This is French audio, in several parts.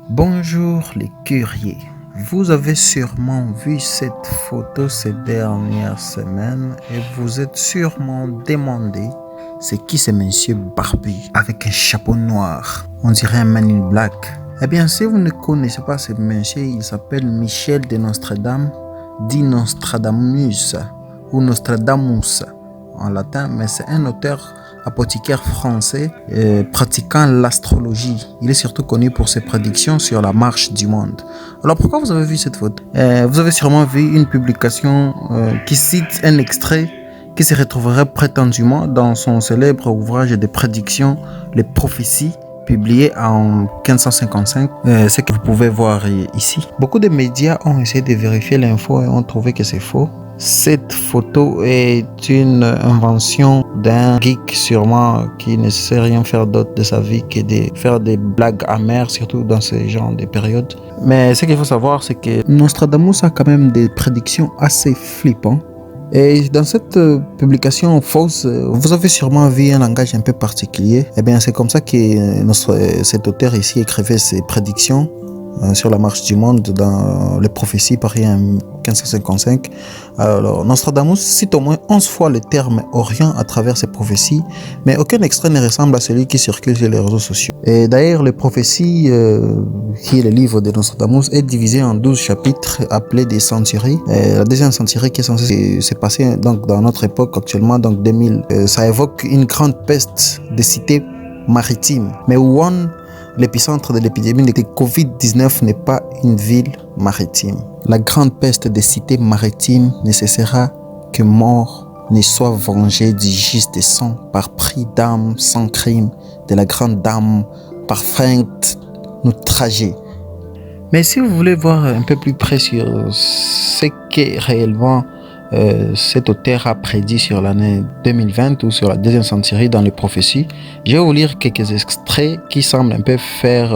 Bonjour les curieux. Vous avez sûrement vu cette photo ces dernières semaines et vous êtes sûrement demandé c'est qui ce monsieur barbu avec un chapeau noir. On dirait un Man in Black. Eh bien, si vous ne connaissez pas ce monsieur, il s'appelle Michel de Nostradam, dit Nostradamus ou Nostradamus en latin, mais c'est un auteur apothicaire français pratiquant l'astrologie. Il est surtout connu pour ses prédictions sur la marche du monde. Alors pourquoi vous avez vu cette photo? Vous avez sûrement vu une publication qui cite un extrait qui se retrouverait prétendument dans son célèbre ouvrage de prédiction, Les prophéties, publié en 1555, ce que vous pouvez voir ici. Beaucoup de médias ont essayé de vérifier l'info et ont trouvé que c'est faux. Cette photo est une invention d'un geek sûrement qui ne sait rien faire d'autre de sa vie que de faire des blagues amères, surtout dans ce genre de période. Mais ce qu'il faut savoir, c'est que Nostradamus a quand même des prédictions assez flippantes. Et dans cette publication fausse, vous avez sûrement vu un langage un peu particulier. Eh bien, c'est comme ça que cet auteur ici écrivait ses prédictions sur la marche du monde dans les prophéties parues en 1555. Alors, Nostradamus cite au moins 11 fois le terme Orient à travers ses prophéties, mais aucun extrait ne ressemble à celui qui circule sur les réseaux sociaux. Et d'ailleurs, les prophéties, qui est le livre de Nostradamus, est divisé en 12 chapitres appelés des centuries. Et la deuxième centurie qui est censée se passer donc, dans notre époque actuellement, donc 2000, ça évoque une grande peste des cités maritimes. Mais Wuhan, l'épicentre de l'épidémie de Covid-19, n'est pas une ville maritime. La grande peste des cités maritimes ne cessera que mort ne soit vengée du juste de sang par prix d'âme sans crime de la grande dame par feinte outragée. Mais si vous voulez voir un peu plus près sur ce qu'est réellement cet auteur a prédit sur l'année 2020 ou sur la deuxième centurie dans les prophéties, je vais vous lire quelques extraits qui semblent un peu faire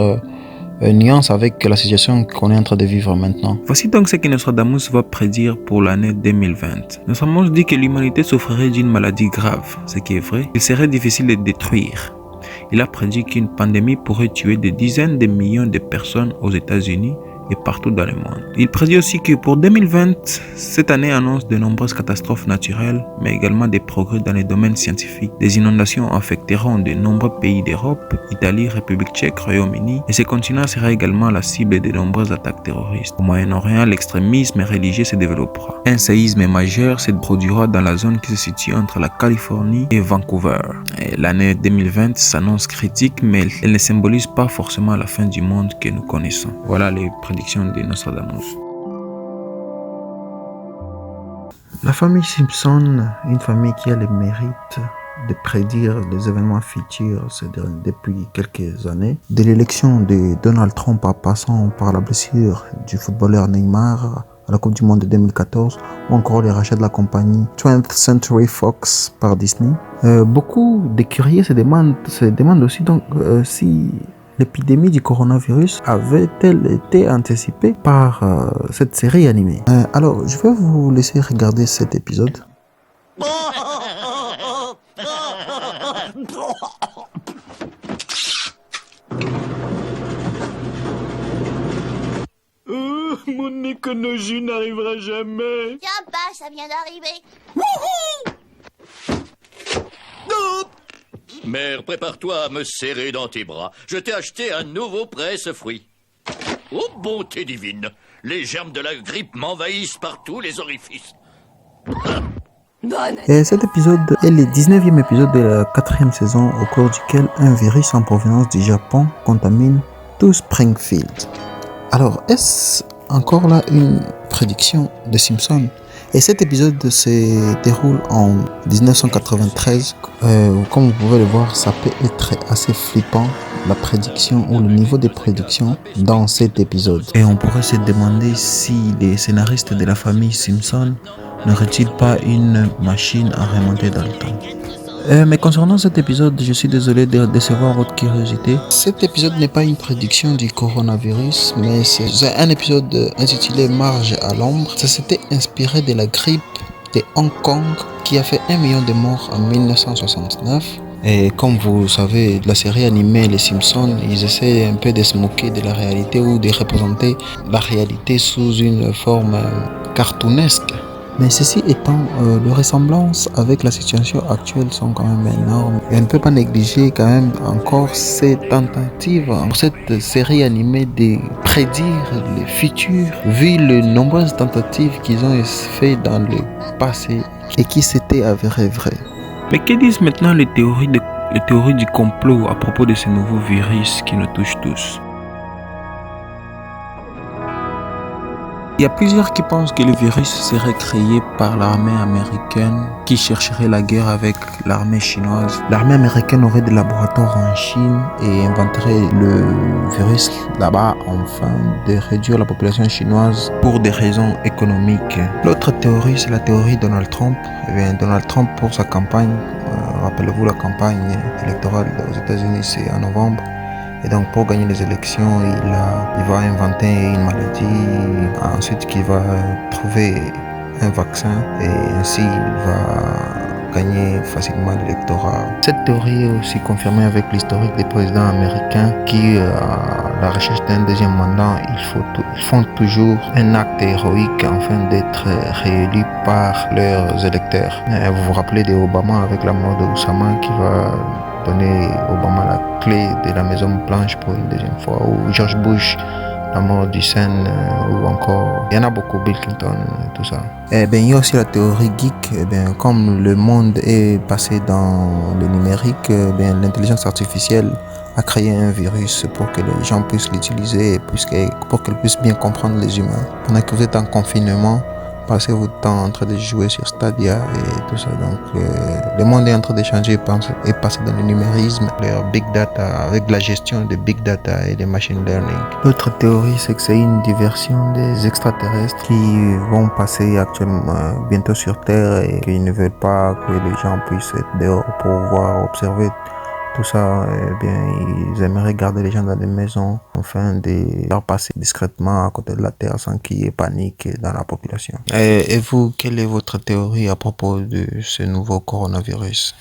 nuance avec la situation qu'on est en train de vivre maintenant. Voici donc ce que Nostradamus va prédire pour l'année 2020. Nostradamus dit que l'humanité souffrirait d'une maladie grave, ce qui est vrai. Il serait difficile de détruire. Il a prédit qu'une pandémie pourrait tuer des dizaines de millions de personnes aux États-Unis et partout dans le monde. Il prédit aussi que pour 2020, cette année annonce de nombreuses catastrophes naturelles, mais également des progrès dans les domaines scientifiques. Des inondations affecteront de nombreux pays d'Europe, Italie, République tchèque, Royaume-Uni, et ce continent sera également la cible de nombreuses attaques terroristes. Au Moyen-Orient, l'extrémisme religieux se développera. Un séisme majeur se produira dans la zone qui se situe entre la Californie et Vancouver. L'année 2020 s'annonce critique, mais elle ne symbolise pas forcément la fin du monde que nous connaissons. Voilà les prédictions de Nostradamus. La famille Simpson, une famille qui a le mérite de prédire les événements futurs depuis quelques années. De l'élection de Donald Trump en passant par la blessure du footballeur Neymar à la Coupe du Monde de 2014 ou encore le rachat de la compagnie 20th Century Fox par Disney. Beaucoup de curieux se demandent aussi donc si l'épidémie du coronavirus avait-elle été anticipée par cette série animée. Alors, je vais vous laisser regarder cet épisode. Mon éconogie n'arrivera jamais. Tiens, pas, ça vient d'arriver. Mère, prépare-toi à me serrer dans tes bras. Je t'ai acheté un nouveau presse-fruits. Oh, bonté divine! Les germes de la grippe m'envahissent par tous les orifices. Et cet épisode est le 19e épisode de la 4e saison au cours duquel un virus en provenance du Japon contamine tout Springfield. Alors, est-ce encore là une prédiction de Simpson? Et cet épisode se déroule en 1993. Comme vous pouvez le voir, ça peut être assez flippant, la prédiction ou le niveau de prédiction dans cet épisode. Et on pourrait se demander si les scénaristes de la famille Simpson n'auraient-ils pas une machine à remonter dans le temps. Mais concernant cet épisode, je suis désolé de décevoir votre curiosité. Cet épisode n'est pas une prédiction du coronavirus, mais c'est un épisode intitulé Marge à l'ombre. Ça s'était inspiré de la grippe de Hong Kong qui a fait 1 million de morts en 1969. Et comme vous savez, la série animée Les Simpsons, ils essaient un peu de se moquer de la réalité ou de représenter la réalité sous une forme cartoonesque. Mais ceci étant, les ressemblances avec la situation actuelle sont quand même énormes. Et on ne peut pas négliger quand même encore ces tentatives pour cette série animée de prédire le futur, vu les nombreuses tentatives qu'ils ont fait dans le passé et qui s'étaient avérées vraies. Mais que disent maintenant les théories du complot à propos de ce nouveau virus qui nous touche tous? Il y a plusieurs qui pensent que le virus serait créé par l'armée américaine qui chercherait la guerre avec l'armée chinoise. L'armée américaine aurait des laboratoires en Chine et inventerait le virus là-bas afin de réduire la population chinoise pour des raisons économiques. L'autre théorie, c'est la théorie Donald Trump. Donald Trump, pour sa campagne, rappelez-vous la campagne électorale aux États-Unis, c'est en novembre. Et donc pour gagner les élections, il va inventer une maladie, ensuite qu'il va trouver un vaccin et ainsi il va gagner facilement l'électorat. Cette théorie est aussi confirmée avec l'historique des présidents américains qui, à la recherche d'un deuxième mandat, ils font toujours un acte héroïque afin d'être réélus par leurs électeurs. Vous vous rappelez d'Obama avec la mort d'Osama qui va donner Obama la clé de la Maison Blanche pour une deuxième fois, ou George Bush, la mort du Seine, ou encore, il y en a beaucoup, Bill Clinton, tout ça. Et bien, il y a aussi la théorie geek, comme le monde est passé dans le numérique, l'intelligence artificielle a créé un virus pour que les gens puissent l'utiliser, pour qu'elle puisse bien comprendre les humains. Pendant que vous êtes en confinement, passez votre temps en train de jouer sur Stadia et tout ça. Donc, le monde est en train de changer et passer dans le numérisme, leur big data, avec la gestion de big data et des machine learning. L'autre théorie, c'est que c'est une diversion des extraterrestres qui vont passer actuellement bientôt sur Terre et qu'ils ne veulent pas que les gens puissent être dehors pour pouvoir observer tout ça. Ils aimeraient garder les gens dans des maisons afin de leur passer discrètement à côté de la Terre sans qu'il y ait panique dans la population. Et vous, quelle est votre théorie à propos de ce nouveau coronavirus?